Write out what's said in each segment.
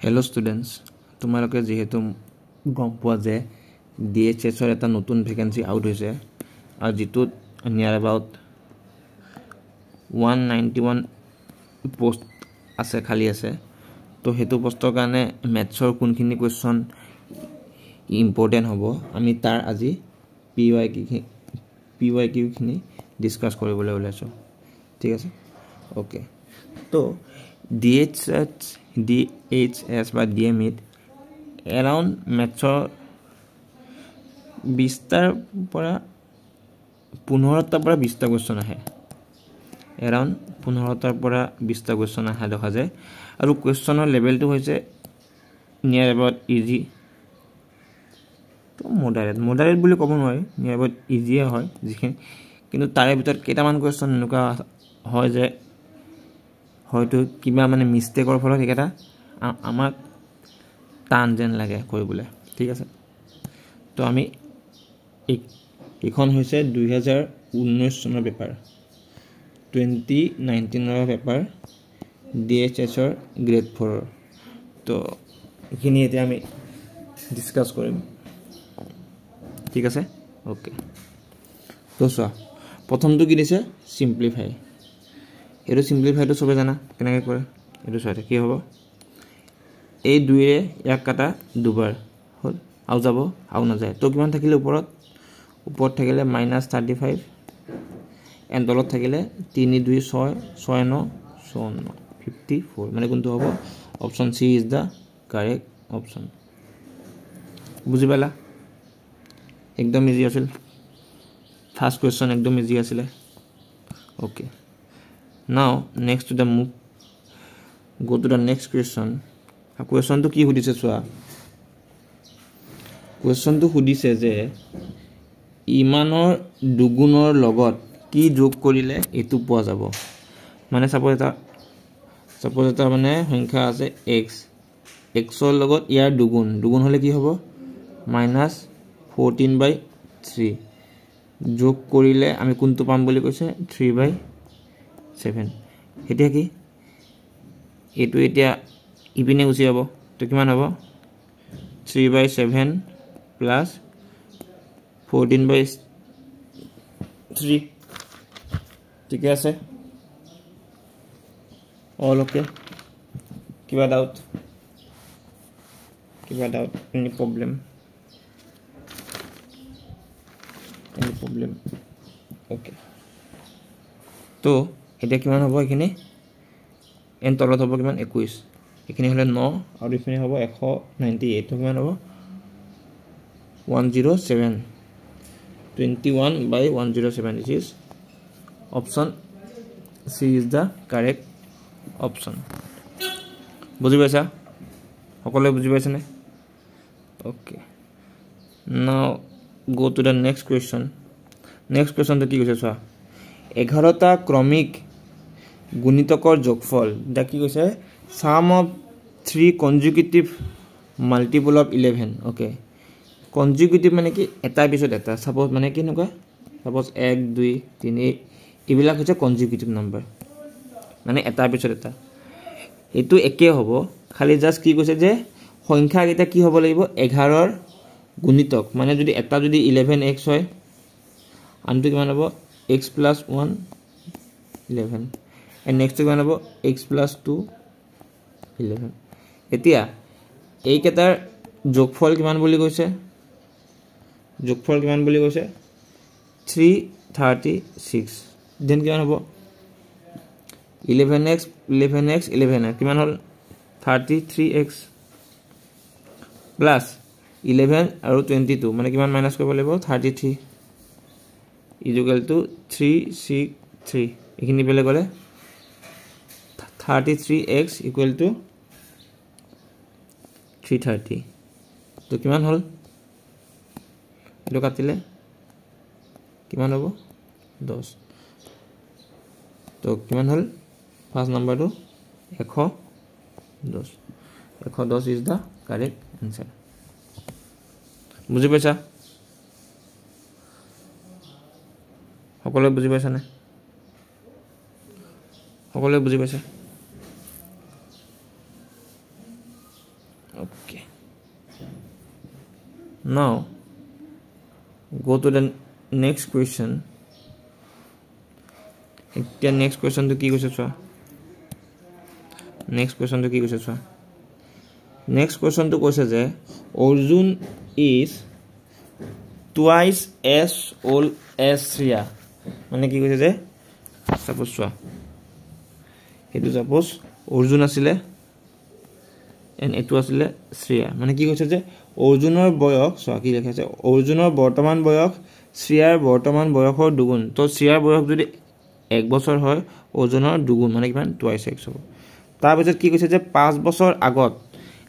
Hello students, তোমালোকে যেহেতু গম পোৱা যে DHS ৰ এটা নতুন ভ্যাকেন্সি আউট হৈছে আৰু যেটো নিয়াৰ about 191 পোষ্ট আছে খালি আছে তো হেতু পোষ্টৰ কাৰণে ম্যাথছৰ কোনখিনি কোৱেশ্চন ইম্পৰ্টেন্ট হ'ব আমি তাৰ আজি PYQ খিনি ডিসকাস কৰিবলৈ ওলাইছো ঠিক আছে ওকে তো DHS বা DMIT around mathsৰ 20টাৰ পৰা 15টাৰ পৰা 20টা কোৱেশ্চন আহে around 15টাৰ পৰা 20টা কোৱেশ্চন আহে দেখা যায় আৰু কোৱেশ্চনৰ লেভেলটো হৈছে নিয়াৰ about ইজি তো মডাৰেট বুলি ক'ব নোৱাৰি নিয়াৰ about ইজি হয় যিখিনি কিন্তু তাৰে ভিতৰত কেইটামান কোৱেশ্চন এনেকুৱা হয় যে হয়তো কিবা মানে মিস্টেকৰ ফলত এটা আমাক টান যেন লাগে কৰিবলৈ ঠিক আছে তো আমি এখন হৈছে 2019 চনৰ পেপাৰ 2019 ৰ পেপাৰ DHS ৰ গ্ৰেড 4 তো এখিনি এতিয়া আমি ডিসকাস কৰিম ঠিক আছে ওকে তো চোৱা প্ৰথমটো কি দিছে সিম্পলিফাই এটো সিম্পলিফাইটো সবে জানা কেনেকৈ কৰে এটো চাইতে কি হ'ব এই দুইৰে এক কাটা দুবাৰ হল আউ যাব আউ না যায় তো কিমান থাকিলে ওপৰত থাকিলে -35 এন তলত থাকিলে 3 2 6 6 9 54 মানে কোনটো হ'ব option C is the correct option বুজি পালা একদম ইজি আছিল ফার্স্ট কোয়েশ্চন একদম ইজি আছিল okay now next to the move go to the next question question to ki hudise soa question to hudise je imanor dugunor logot ki jog korile etu poa jabo mane suppose eta mane সংখ্যা আছে x or logot ইয়াৰ দুগুণ হলে কি হ'ব -14/3 যোগ কৰিলে আমি কোনটো পাম বুলি কৈছে 3/7 এতিয়া কি এটো এতিয়া ইপিনে গুছি যাব তো কিমান হ'ব 3/7 plus 14/3 ঠিক আছে all okay কিবা ডাউট any problem okay তো এটা কিমান হ'ব এখিনি এন তলত হ'ব কিমান 21 এখিনি হলে 9 আৰু ইফিনে হ'ব 198 তো কিমান হ'ব 107 21/107 this is option C is the correct option বুজি পাইছা সকলে বুজি পাইছে নে okay now go to the next question তো কি কৈছে চোৱা 11টা ক্ৰমিক গুণিতকৰ যোগফল দা কি কৈছে sum of 3 consecutive multiple of 11 okay consecutive মানে কি এটা পিছত এটা suppose মানে কি নকয় suppose 1 2 3 ইবিলাক হৈছে consecutive number মানে এটা পিছত এটা এটো একে হ'ব খালি জাস্ট কি কৈছে যে সংখ্যা কেইটা কি হ'ব লাগিব 11 ৰ গুণিতক মানে যদি এটা যদি 11x হয় আনটো কিমান হ'ব x + 1 11 and next কিমান হ'ব x + 2 11 এতিয়া এই কেটাৰ যোগফল কিমান বুলি কৈছে 336 দেন কিমান হ'ব 11x কিমান হ'ল 33x plus 11 আৰু 22 মানে কিমান মাইনাস কৰিব লাগিব 33 equal to 363 এখিনি বেলে গলে 33x equal to 330 তো কিমান হ'ল এটো কাটিলে কিমান হ'ব 10 তো কিমান হ'ল first নাম্বারটো 110 is the correct answer বুজি পাইছা সকলে বুজি পাইছা নে সকলে বুজি পাইছা Okay. Now go to the next question. এতিয়া next question to কি কৈছে চোৱা next question to কি কৈছে চোৱা next question to কৈছে যে Arjun is twice as old as Shriya মানে কি কৈছে যে suppose চোৱা এটো suppose Arjun আছিলে and এটো আছিলে Shriya মানে কি কৈছে যে Arjunৰ বয়স চোৱা কি লেখা আছে Arjunৰ বৰ্তমান বয়স Shriyaৰ বৰ্তমান বয়সৰ দুগুণ তো Shriyaৰ বয়স যদি 1 বছৰ হয় Arjunৰ দুগুণ মানে কিমান twice x হ'ব তাৰ পিছত কি কৈছে যে 5 বছৰ আগত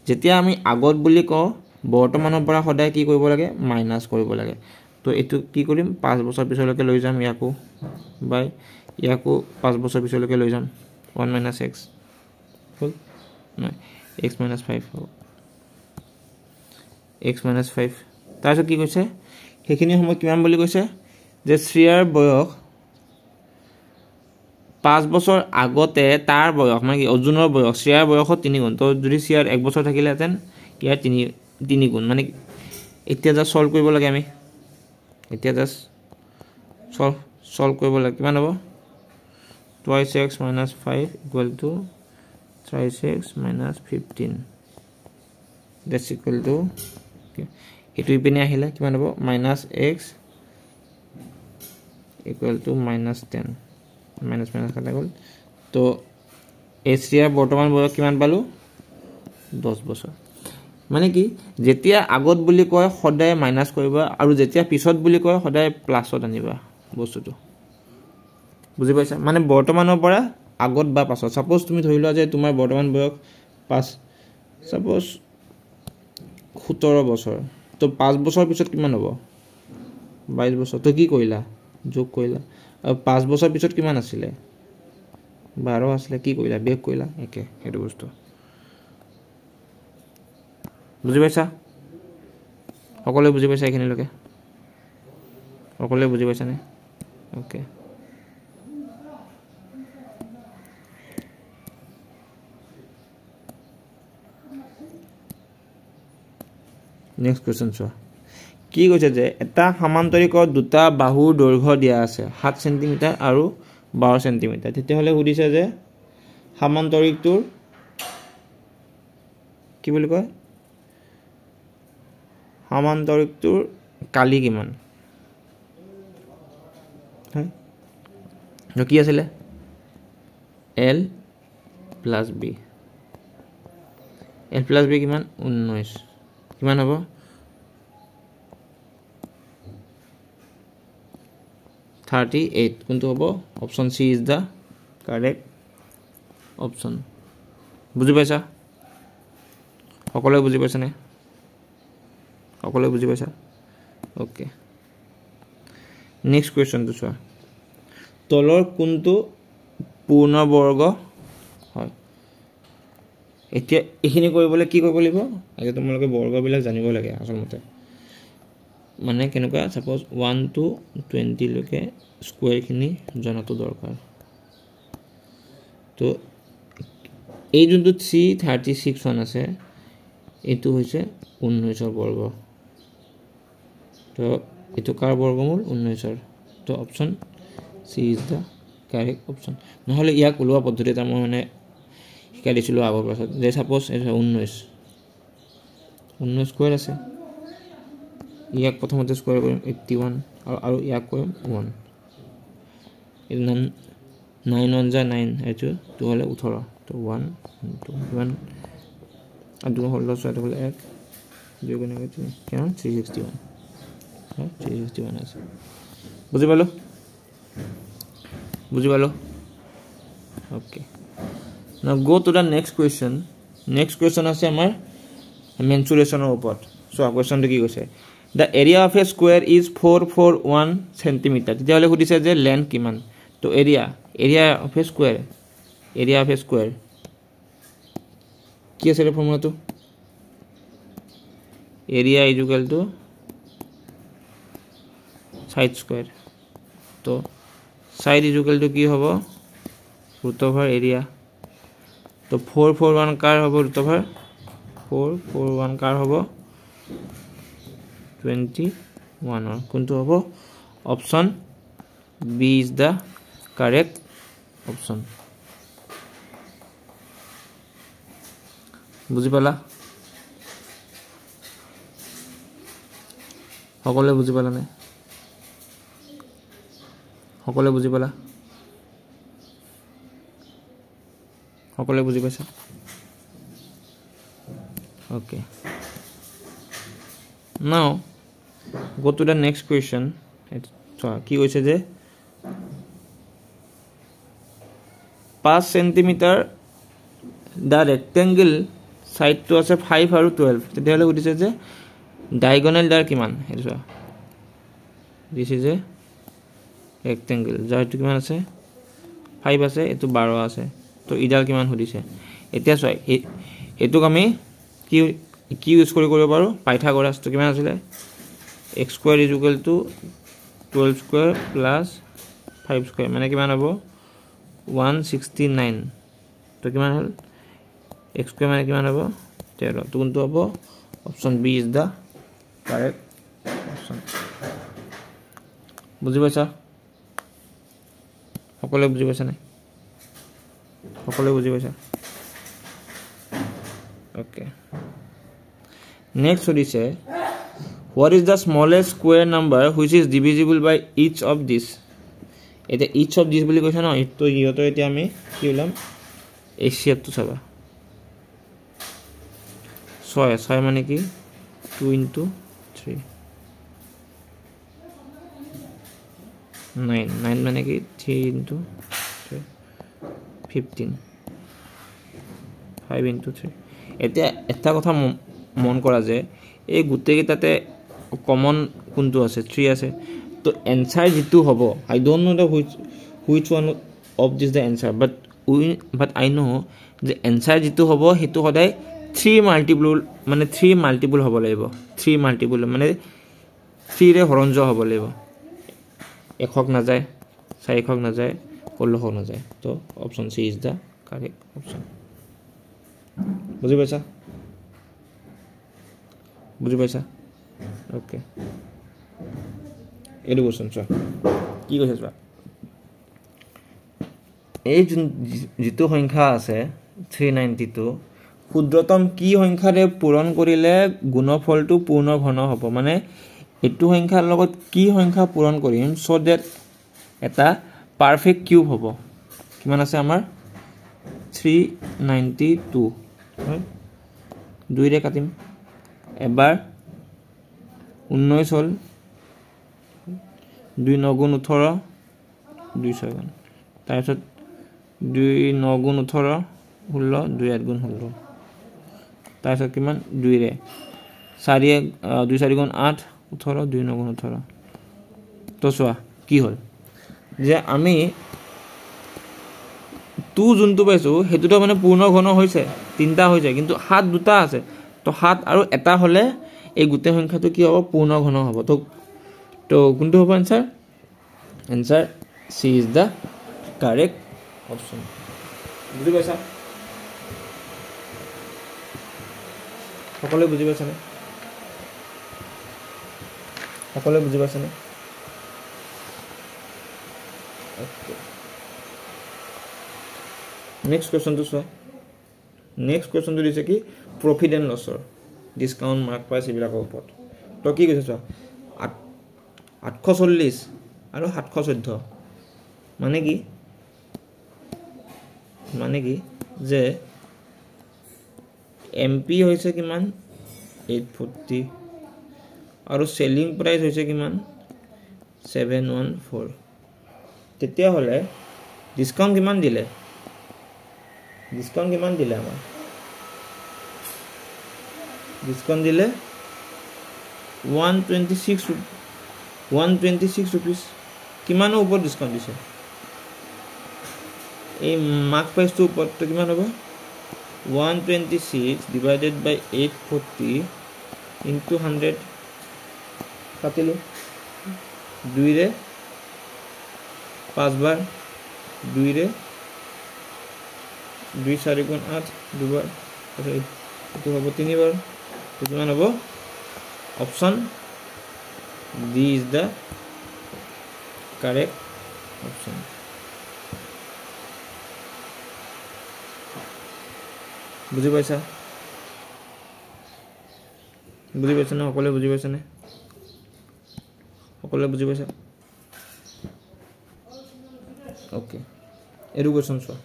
যেতিয়া আমি আগত বুলি কও বৰ্তমানৰ পৰা সদায় কি কৰিব লাগে মাইনাস কৰিব লাগে তো এটো কি কৰিম 5 বছৰ পিছলৈকে লৈ যাম ইয়াকো বাই ইয়াকো 5 বছৰ পিছলৈকে লৈ যাম 1 - x হল নাই x - 5 হ'ব x - 5 তাৰপিছত কি কৈছে হেখিনি সময় কিমান বুলি কৈছে যে শ্ৰিয়াৰ বয়স 5 বছৰ আগতে তাৰ বয়স মানে কি অৰ্জুনৰ বয়স শ্ৰিয়াৰ বয়সত 3 গুণ তো যদি শ্ৰিয়াৰ 1 বছৰ থাকিলেতেন ইয়াৰ 3 গুণ মানে এতিয়া যা সলভ কৰিব লাগে আমি এতিয়া জাস্ট সলভ কৰিব লাগে কিমান হ'ব twice x - 5 equal to thrice x - 15 that's equal to এটো ইপিনে আহিলে কিমান হ'ব -x equal to -10 minus কাটা গল তো এছিয়াৰ বৰ্তমান বয়স কিমান পালো 10 বছৰ মানে কি যেতিয়া আগত বুলি কয় সদায় মাইনাস কৰিবা আৰু যেতিয়া পিছত বুলি কয় সদায় প্লাসত আনিবা বস্তুটো বুজি পাইছা মানে বৰ্তমানৰ পৰা আগত বা পাছত সাপোজ তুমি ধৰিলা যে তোমাৰ বৰ্তমান বয়স 5 সাপোজ 17 বছৰ তো 5 বছৰ পিছত কিমান হ'ব 22 বছৰ তো কি কইলা যোগ কইলা আৰু 5 বছৰ পিছত কিমান আছিল 12 আছিল কি কইলা বেক কইলা একে হেতু বস্তু বুজি পাইছা সকলে বুজি পাইছা এখিনি লকে সকলে বুজি পাইছা নে ওকে নেক্সট কোৱেশ্চন চোৱা কি কৈছে যে এটা সমান্তৰিকৰ দুটা বাহুৰ দৈৰ্ঘ্য দিয়া আছে 7 সেমি আৰু 12 সেমি তেতিয়া হলে সুধিছে যে সমান্তৰিকটোৰ কি বুলি কয় সমান্তৰিকটোৰ কালি কিমান হয় কি আছিল l + b l + b কিমান 19 কিমান হ'ব 38 কোনটো হ'ব option C is the correct option বুজি পাইছা সকলে বুজি পাইছা নে সকলে বুজি পাইছা ওকে নেক্সট কোৱেশ্চন তো চোৱা তলৰ কোনটো পূৰ্ণবৰ্গ হয় এতিয়া এখিনি কৰিবলৈ কি কৰিব লাগিব আগে তোমালোকে বৰ্গবিলাক জানিব লাগে আসলমতে মানে কেনেকুৱা সাপোজ 1 to 20 লকে স্কয়াৰ খিনি জনাটো দৰকাৰ তো এই যোনটো 336 वन আছে এটো হৈছে 19 ৰ বৰ্গ তো এটো কাৰ বৰ্গমূল 19 ৰ তো option C is the correct option নহলে ইয়াক ওলোৱা পদ্ধতি তাৰ মানে শিকাই দিছিলো আগৰ পাছত যে সাপোজ 19 স্কয়াৰ আছে ইয়াক প্ৰথমতে স্কয়াৰ কৰিম 81 আৰু ইয়াক কৰিম 1 ইমান 9 1 जा 9 এটো তো হলে 18 তো 1 2 1 আৰু হল লস এটা হল 1 যোগ নেগে কেন 361 হ্যাঁ 361 আছে বুঝি পালো ওকে নাও go to the next question আছে আমাৰ মেনচুৰেশনৰ ওপৰত সো কোৱেশ্চনটো কি কৈছে The area of a square is 441 cm. তেতিয়া হলে সুধিছে যে লেন্থ কিমান তো area of a square কি আছে ফৰ্মুলাটো area is equal to side square তো side is equal to কি হ'ব root over area তো 441 কাৰ হ'ব root over 4 4 1 কাৰ হ'ব 21 কোনটো হ'ব option B is the correct option বুঝি পালা সকলে বুঝি পালা নাই সকলে বুঝি পালা সকলে বুঝি পাইছা okay now go to the next question কি কৈছে যে 5 cm the rectangle side to আছে 5 আৰু 12 তেতিয়াহলে উঠিছে যে diagonal dar কিমান হেৰিছা this is a rectangle যাৰটো কিমান আছে 5 আছে এটো 12 আছে তো ইডাল কিমান হদিছে এতিয়া চাই এটোক আমি কি ইউজ কৰিব পাৰো পাইথাগোৰাছ তো কিমান আছিল x square is equal to 12 square plus 5 square মানে কিমান হ'ব 169 তো কিমান হল x square মানে কিমান হ'ব 13 তো কোনটো হ'ব option B is the correct option বুজি পাইছা সকলে বুজি পাইছা নাই সকলে বুজি পাইছা okay next what is say what is the smallest square number which is divisible by each of these এটা each of these বুলি কৈছা ন তো ইহতো এতিয়া আমি কি হলাম এশিয়াত তো চাবা 6 মানে কি 2 into 3 9 মানে কি 3 into 3 15 5 into 3 এতিয়া এটা কথা মন কৰা যে এই গুটেই কেটাতে কমন কোনটো আছে 3 আছে তো এনসার যেটো হ'ব I don't know the which one of this the answer but I know যে এনসার যেটো হ'ব হেতু সদায় 3 মাল্টিপল হ'ব লাগিব 3 মাল্টিপল মানে 3 ৰে হৰণ যোৱা হ'ব লাগিব একক না যায় 4 একক না যায় 16 না যায় তো option C is the correct option বুঝি পাইছা ওকে এডু কোশ্চেন চোৱা কি কৈছে চোৱা এই যেটো সংখ্যা আছে 392 ক্ষুদ্ৰতম কি সংখ্যাৰে পূৰণ কৰিলে গুণফলটো পূৰ্ণ ঘন হ'ব মানে এটো সংখ্যাৰ লগত কি সংখ্যা পূৰণ কৰিম সো দ্যাট এটা পাৰফেক্ট কিউব হ'ব কিমান আছে আমাৰ 392 হয় 2 ৰে কাটিম এবাৰ 19 হল 2 9 গুণ 18 2 6 গুণ তাৰপিছত 2 9 গুণ 18 16 2 8 গুণ 16 তাৰপিছত কিমান 2 ৰে 2 4 গুণ 8 18 2 9 গুণ 18 তো চোৱা কি হল যে আমি 2 যোনটো পাইছো হেতুটো মানে পূৰ্ণ ঘন হৈছে তিনটা হৈ যায় কিন্তু হাত দুটা আছে তো হাত আৰু এটা হলে এই গুটে সংখ্যাটো কি হ'ব পূৰ্ণ ঘন হ'ব তো কোনটো হ'ব answer C is the correct option বুজি পাইছা সকলে বুজি পাইছা নে সকলে বুজি পাইছা নে ओके नेक्स्ट क्वेश्चन तो चोৱা नेक्स्ट क्वेश्चन तो दिছে কি प्रॉफिट एंड लॉसर डिस्काउंट मार्क प्राइस इबिलाকৰ ওপৰত তো কি কৈছে চোৱা 840 আৰু 714 মানে কি যে এমপি হৈছে কিমান 840 আৰু সেলিং প্ৰাইস হৈছে কিমান 714 তেতিয়া হলে ডিসকাউন্ট কিমান দিলে আমাৰ ডিসকাউন্ট দিলে 126 रुपीस কিমানৰ ওপৰত ডিসকাউন্ট দিছে এই মাৰ্ক প্ৰাইস তো ওপৰত তো কিমান হ'ব 126 divided by 840 into 100 কাটিলো 2 ৰে 5 বাৰ 2 ৰে 2 4 গুণ 8 দুবাৰ এইটো হ'ব 3 বাৰ তো কিমান হ'ব option D is the correct option বুজি পাইছা না সকলোৱে বুজি পাইছা নে সকলোৱে বুজি পাইছা ওকে এডুকেশ্যন চোৱা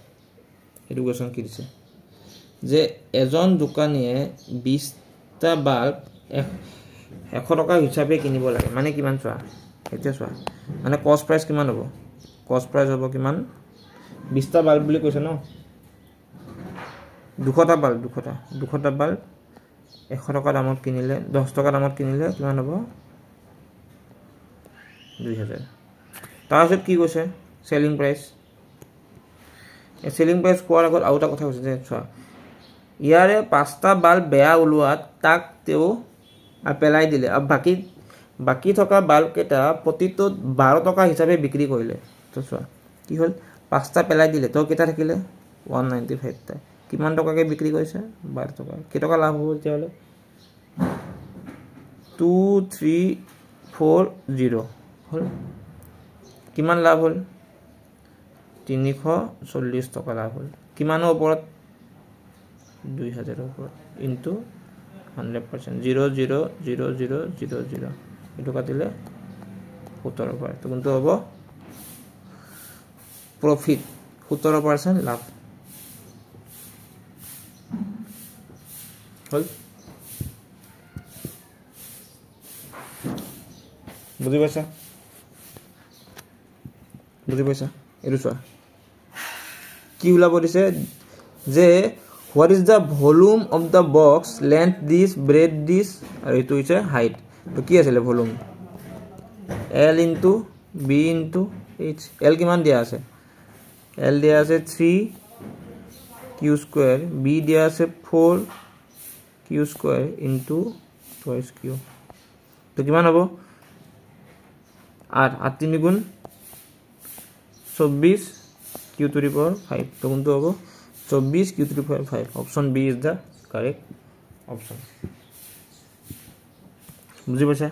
এডুকেশ্যন কি দিছে যে এজন দোকানীয়ে 20টা বাল্ব 100 টকা হিচাপে কিনিব লাগে মানে কিমান চোৱা এতিয়া চোৱা মানে কষ্ট প্ৰাইস কিমান হ'ব কষ্ট প্ৰাইস হ'ব কিমান 20টা বাল্ব বুলি কৈছে ন 200টা বাল্ব 200টা বাল্ব 100 টকা দামত কিনিলে 10 টকা দামত কিনিলে কিমান হ'ব 2000 তাৰপিছত কি কৈছে সেলিং প্ৰাইস এই সেলিং প্ৰাইস কোৱাৰ আগত আৰু এটা কথা কৈছে যে চোৱা ইয়াৰে 5টা বাল্ব বেয়া ওলোৱাত তাক তেও পেলাই দিলে আৰু বাকি থকা বাল্ব কেটা প্ৰতিটো 12 টকা হিচাপে বিক্ৰী কৰিলে তো চোৱা কি হল 5টা পেলাই দিলে তো কেটা থাকিলে 195 টা কিমান টকাকে বিক্ৰী কৰিছে 12 টকা কি টকা লাভ হ'ব তেতিয়ালে 2340 হল কিমান লাভ হল 340 টকা লাভ হল কিমানৰ ওপৰত 2000 ওপৰত ইনটু 100% 00000 এটো কাটিলে 17 পায় তো কোনটো হ'ব প্রফিট 17% লাভ হল বুজি পাইছা এটো চোৱা কি ওলাব দিছে যে what is the volume of the box length this breadth this আৰু এটো হৈছে height তো কি আছে volume l into b into h l কিমান দিয়া আছে l দিয়া আছে 3 q square b দিয়া আছে 4 q square into twice q তো কিমান হ'ব 8 3 গুণ 24 q to the power 5 তো কোনটো হ'ব 24 q to the power 5 option b is the correct option বুজি পাইছা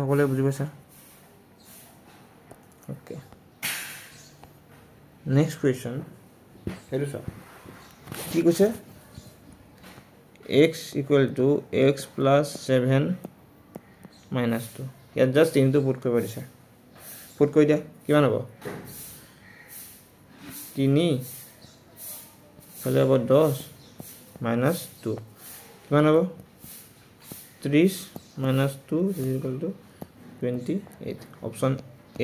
সকলোৱে বুজি পাইছা ওকে নেক্সট কোৱেশ্চন হেলো সা কি কৈছে x equal to x plus 7 minus 2 ইয়াত জাস্ট ইনটু পুট কৰিব দিছে পুট কৰি দিয়া কিমান হ'ব 3 ফলে হ'ব 10 minus 2 কিমান হ'ব 30 minus 2 is equal to 28 option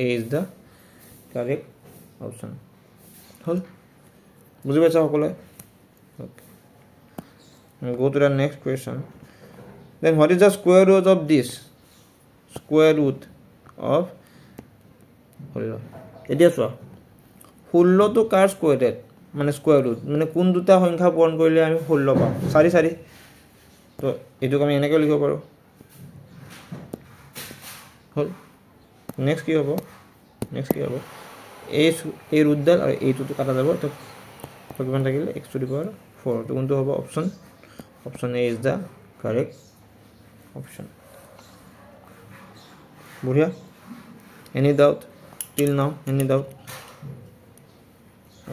a is the correct option হল বুজি পাইছা সকলোৱে okay go to the next question then what is the square root of this square root of এতিয়া চোৱা 16 তো কাৰ স্কয়াৰ মানে স্কয়াৰ ৰুট মানে কোন দুটা সংখ্যা পূৰণ কৰিলে আমি 16 পাম 4 তো এটো আমি এনেকৈ লিখিব পাৰো হল নেক্সট কি হ'ব এই ৰুটডাল আৰু এইটো কাটা যাব তো কিমান থাকিলে x to the power 4 তো কোনটো হ'ব option a is the correct option বুঢ়িয়া any doubt till now any doubt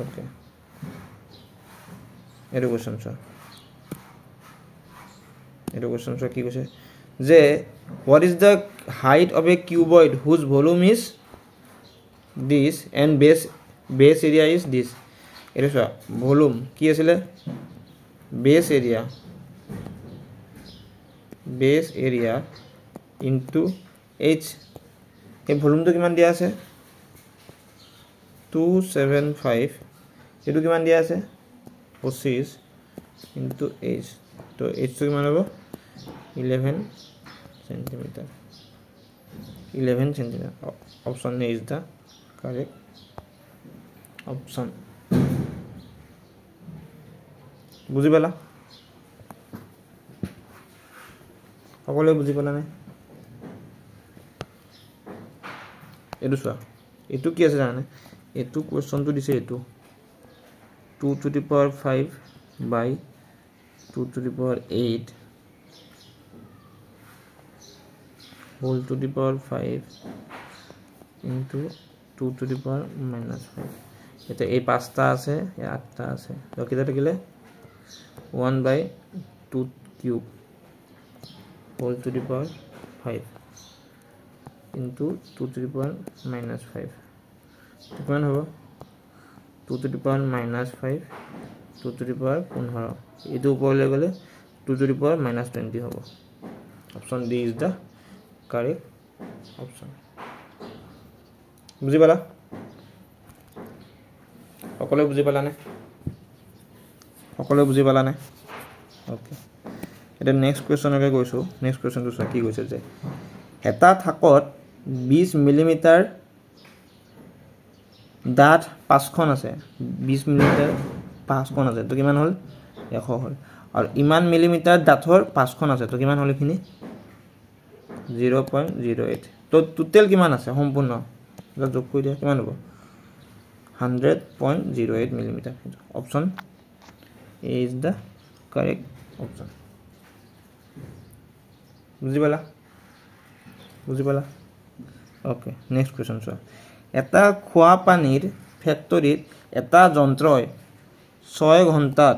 okay education sir কি কৈছে যে what is the height of a cuboid whose volume is this and base area is this এটা চোৱা volume কি আছিল base area into h এই ভলিউমটো কিমান দিয়া আছে 275 এটো কিমান দিয়া আছে 25 into h তো h তো কিমান হ'ব 11 cm option A is the correct option বুজি পালা সকলোৱে বুজি পালা নে এটো চোৱা এটো কি আছে জানে এটো কোৱেশ্চনটো দিছে এটো 2 to the power 5 by 2 to the power 8 whole to the power 5 into 2 to the power minus 5 এটা এই পাঁচটা আছে এই আঠটা আছে তো কিটা থাকিলে 1 by 2 cube whole to the power 5 into 2 to the power minus 5 তো কিমান হ'ব 2 to the power minus 5 2 to the power 15 এইটো ওপৰলৈ গলে 2 to the power minus 20 হ'ব option D is the correct option বুজি পালা সকলে বুজি পালা নে ওকে এটা নেক্সট কোৱেশ্চনকে গৈছো নেক্সট কোৱেশ্চনটো চোৱা কি কৈছে যে এটা থাকত 20 মিলিমিটাৰ ডাঠ পাঁচখন আছে 20 মিলিমিটাৰ পাঁচখন আছে তো কিমান হল 100 হল আৰু ইমান মিলিমিটাৰ ডাঠৰ পাঁচখন আছে তো কিমান হল এখিনি 0.08 তো টোটাল কিমান আছে সম্পূৰ্ণ এটা যোগ কৰি দিয়া কিমান হ'ব 100.08 millimeter. Option A is the correct option. বুজি পালা okay next question চোৱা এটা খোৱা পানীৰ ফেক্টৰীত এটা যন্ত্ৰই 6 ঘণ্টাত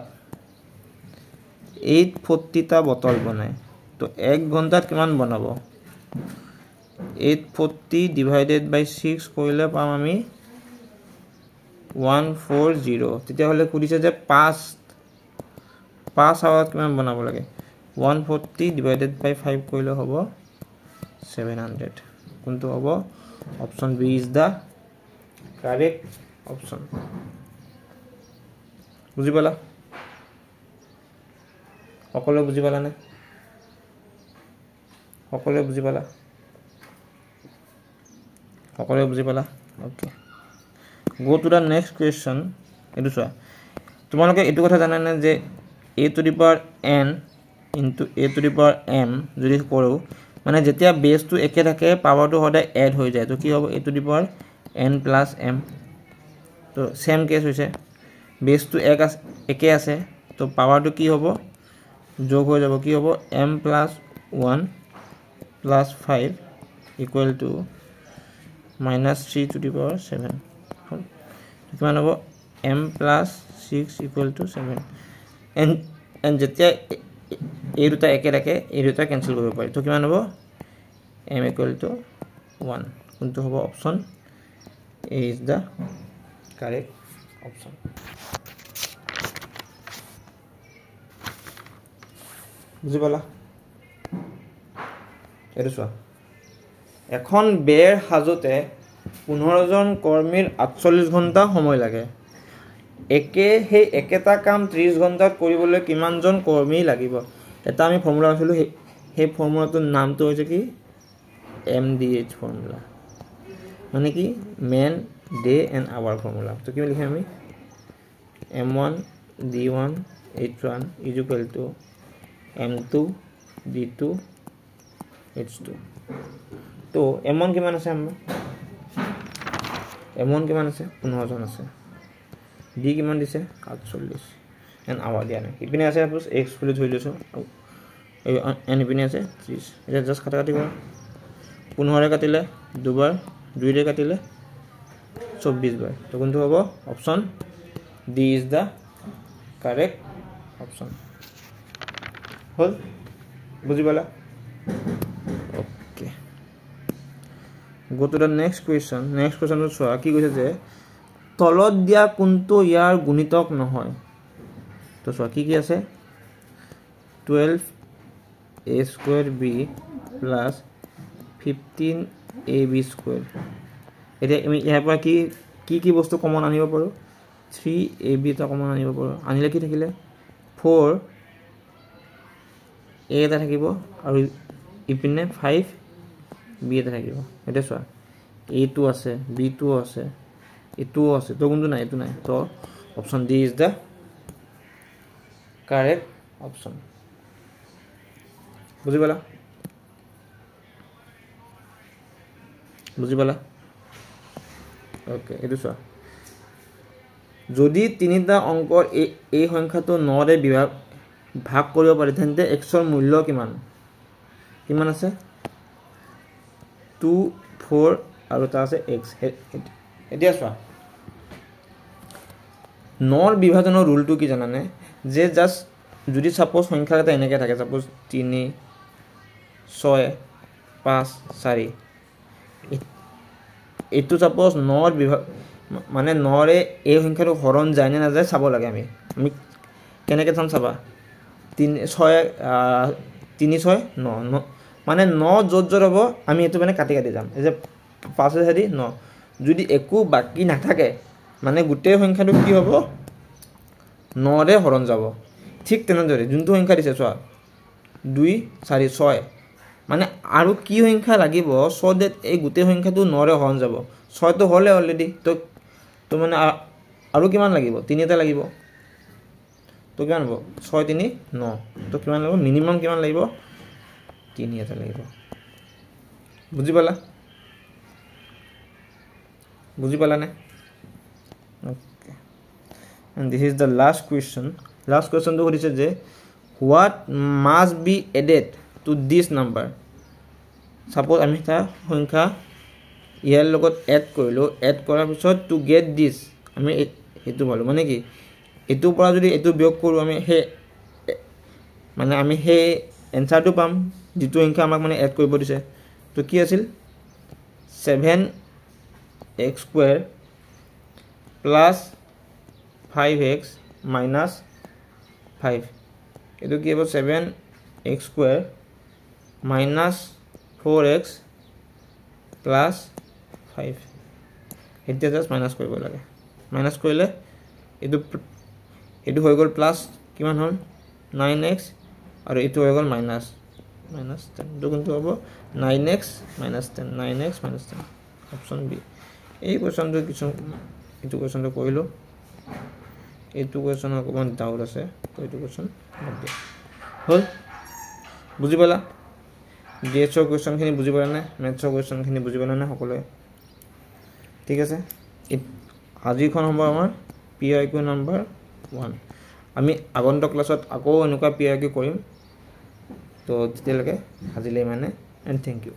840 টা বটল বনায় তো 1 ঘণ্টাত কিমান বনাব 840 divided by 6 কৰিলে পাম আমি 140 তেতিয়া হলে কুদিছে যে 5 আৱাৰত কিমান বনাব লাগে 140 divided by 5 কৰিলে হ'ব 700 কোনটো হ'ব option B is the correct option বুজি পালা সকলো বুজি পালা নে সকলো বুজি পালা okay go to the next question etu soa tumaloke etu kotha janane je a to the power n into a to the power m jodi koru mane jetia base to eke thake power to hoda add hoi jay to ki hobo a to the power n plus m to same case hoise base to eke ase to power to ki hobo jog hoi jabo ki hobo m plus 1 plus 5 equal to minus 3 to the power 7 কিমান হ'ব m plus 6 equal to 7 and যেতিয়া এই দুটা একে ৰাখে এই দুটা cancel কৰিব পাৰি তো কিমান হ'ব m equal to 1 কোনটো হ'ব option A is the correct option বুজি পালা এটো চোৱা এখন বেৰ হাজতে 15 জন কৰ্মীৰ 48 ঘণ্টা সময় লাগে হে একেটা কাম 30 ঘণ্টাত কৰিবলৈ কিমান জন কৰ্মী লাগিব এটা আমি ফৰ্মুলা আছিলো হে ফৰ্মুলাটোৰ নামটো হৈছে কি MDH ফৰ্মুলা মানে কি men day and hour formula তো কি লিখিম আমি M1 D1 H1 is equal to M2 D2 H2 তো M1 কিমান আছে আমাৰ M1 কিমান আছে 15 জন আছে D কিমান দিছে 48 এন্ড আৱাৰ দিয়া নাই ইপিনে আছে আপোস x বুলি ধৰি লৈছো এই n ইপিনে আছে 30 এটা জাস্ট কাটি কৰা 15 ৰে কাটিলে দুবাৰ 2 ৰে কাটিলে 24 বাৰ তো কোনটো হ'ব option D is the correct option হল বুজি পালা okay go to the next question তো চোৱা কি কৈছে যে তলত দিয়া কোনটো ইয়াৰ গুণিতক নহয় তো চোৱা কি আছে 12a² b plus 15ab² এটা আমি ইয়াৰ পৰা কি বস্তু কমন আনিব পাৰো 3ab টা কমন আনিব পাৰো আনিলে কি থাকিলে 4a এটা থাকিব আৰু ইপিনে 5b এটা থাকিব এটা চোৱা a2 আছে b2 আছে এটো আছে তো কোনটো নাই এটো নাই তো option D is the correct option বুজি পালা ওকে এটো চোৱা যদি তিনিটা অংকৰ এই সংখ্যাটো 9ৰে ভাগ কৰিব পাৰি তেন্তে x ৰ মূল্য কিমান আছে 2 4 আৰু তা আছে x এতিয়া চোৱা 9ৰ বিভাজনৰ ৰুলটো কি জানানে যে জাস্ট যদি সাপোজ সংখ্যা এটা এনেকৈ থাকে সাপোজ 3 6 5 4 এইটো সাপোজ 9ৰ বিভাগ মানে 9ৰে এই সংখ্যাটো হৰণ যায় নে নাযায় চাব লাগে আমি কেনেকৈ চাম চাবা 3 6 9 মানে 9 য'ত হ'ব আমি এটো মানে কাটি যাম এই যে 5 হেৰি 9 যদি একো বাকি নাথাকে মানে গোটেই সংখ্যাটো কি হ'ব 9ৰে হৰণ যাব ঠিক তেনেদৰে যোনটো সংখ্যা দিছে চোৱা 2 4 6 মানে আৰু কি সংখ্যা লাগিব সো দ্যাট এই গোটেই সংখ্যাটো 9ৰে হৰণ যাব 6 তো হলে অলৰেডি তো মানে আৰু কিমান লাগিব 3 এটা লাগিব তো কিমান হ'ব 6 3 9 তো কিমান লাগিব মিনিমাম কিমান লাগিব 3 এটা লাগিব বুজি পালা নে okay and this is the last question to কৰিছে যে what must be added to this number suppose আমি তা সংখ্যা ইয়াৰ লগত এড কৰিলো এড কৰাৰ পিছত to get this আমি এটো বলো মানে কি এটো পৰা যদি এটো বিয়োগ কৰো আমি হে মানে আমি হে এনসাৰটো পাম যেটো সংখ্যা আমাক মানে এড কৰিব দিছে তো কি আছিল 7x² plus 5x minus 5 এটো কি হ'ব 7x² minus 4x plus 5 এতিয়া জাস্ট মাইনাস কৰিব লাগে মাইনাস কৰিলে এটো হৈ গল প্লাস কিমান হ'ল 9x আৰু এটো হৈ গল মাইনাস 10 দুগুণটো হ'ব 9x minus 10 9x minus 10 option B এই কোৱেশ্চনটো কিছু এটো কোৱেশ্চনটো কৰিলো এইটো কোৱেশ্চন অকমান ডাউট আছে তো এইটো কোৱেশ্চন হল বুজি পালা ডিএছৰ কোৱেশ্চনখিনি বুজি পালা নে মেথছৰ কোৱেশ্চনখিনি বুজি পালা নে সকলোৱে ঠিক আছে আজিখন হ'ব আমাৰ PIQ নম্বৰ 1 আমি আগন্তুক ক্লাছত আকৌ এনেকুৱা PIQ কৰিম তো তেতিয়ালৈকে আজিলৈ মানে এণ্ড থ্যাংক ইউ